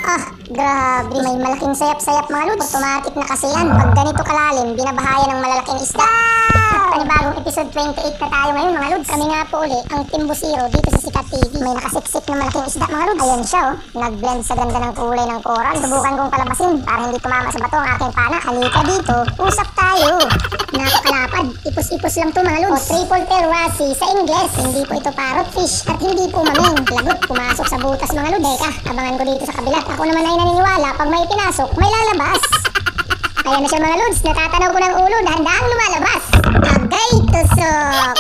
Grabe, may malaking sayap-sayap mga lods. Automatic na kasi yan. Pag ganito kalalim, binabahayan ng malalaking isda. At panibagong episode 28 na tayo ngayon mga lods. Kami nga po uli, ang Team Busiro dito sa Sikat TV. May nakasiksik na malaking isda mga lods. Ayan siya oh, nag-blend sa ganda ng kulay ng coral. Subukan kong palabasin para hindi tumama sa bato ang aking pana. Halika dito, usap tayo. Napakalapad, ipos-ipos lang to mga lods. O triple tail wasi sa Ingles. Hindi po ito parrot fish at hindi po maming. Lagot, pumasok sa butas mga lods. Teka, abangan ko dito sa kabilat. Ako naman ay naniniwala, pag may pinasok, may lalabas. Ayan na siya mga lods, natatanaw ko ng ulo, dahan-dahang lumalabas. Agay, tusok.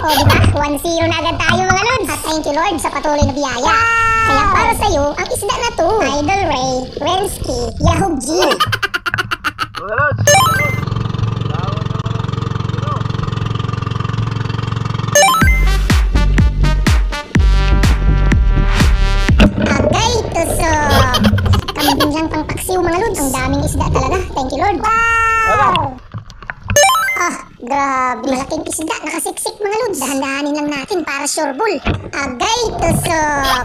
O diba, 1-0 na agad tayo mga lods. At thank you Lord sa patuloy na biyaya. Kaya para sa'yo, ang isda na to, Idol Ray, Wensky, Yahoo G. Mga lods, Agay, tusok. Kambing lang pang paksiw mga lods. Ang daming isda talaga. Thank you Lord. Wow! Grabe. Malaking isda. Nakasiksik mga lods. Dahan-dahanin lang natin para sure bull. Agay, tusok.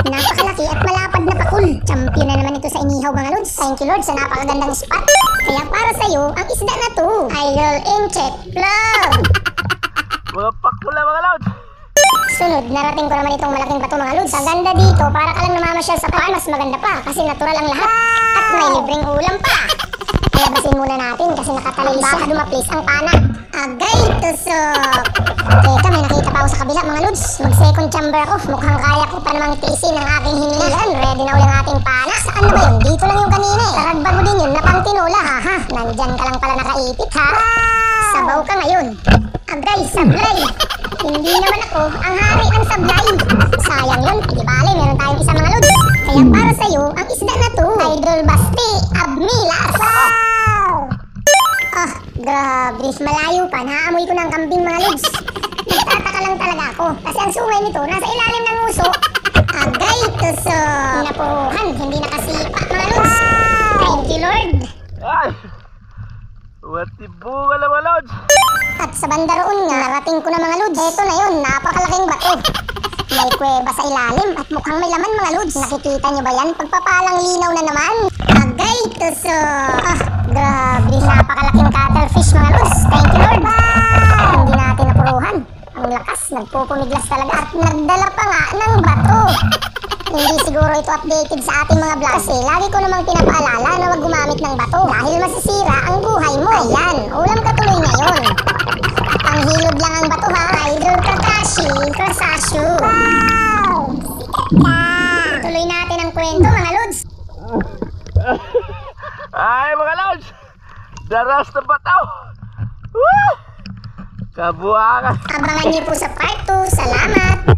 Napakalaki at malapad na pakul. Champion na naman ito sa inihaw mga lods. Thank you Lord sa napakagandang spot. Kaya para sa'yo, ang isda na to, Idol Incheck Vlog. mga pakula mga lods. Sunod, narating ko naman itong malaking bato mga lods. Ang ganda dito, para ka lang namamasyal sa pan. Mas maganda pa, kasi natural ang lahat. At may libreng ulam pa. Kaya basin muna natin, kasi nakatalay baka dumaplis ang pana. Agay, tusok. Teka, may nakita pa ako sa kabila mga lods. Mag second chamber ako. Mukhang kaya ko pa namang tiisin ang aking hinlihan. Ready na ulit ang ating pana. Saan na ba yun? Dito lang yung kanina eh. Karagba mo din yun, napangtinola. Haha, nandyan ka lang pala nakaipit ha. Sabaw ka ngayon. Agay, sablay. Hindi naman ako ang hari ang sablay. Sayang yun, di bale, meron tayong isa mga lods. Kaya para sa'yo, ang isda na to, Idol Basti Abmilas. Wow! Grabe, malayo pa, naamoy ko ng kambing mga lods. Nagtataka lang talaga ako, kasi ang sungay nito nasa ilalim ng uso. Agay, tusok. Napuruhan, hindi nakasipa mga lods. Thank you Lord. Ay! Watibunga na mga lods. At sa banda roon nga, narating ko na mga lods. Eto na yun, napakalaking bato. May kuweba sa ilalim at mukhang may laman mga lods. Nakikita nyo ba yan? Pagpapalang linaw na naman. Agay, tusok. Grabe, napakalaking cuttlefish mga lods. Thank you Lord. Hindi natin napuruhan. Ang lakas, nagpupumiglas talaga at nagdala pa nga ng bato. Hindi siguro ito updated sa ating mga vlog kasi lagi ko namang pinapaalala na wag gumamit ng bato dahil masisira ang buhay mo. Ayan, ulam ka tuloy ngayon. Panghilod lang ang bato ha. Idol Kakashi, Krasasyo. Wow! Tuloy natin ang kwento mga lods. Ay mga lods, daras na bataw. Woo! Kabuangan. Abangan niyo po sa part 2. Salamat!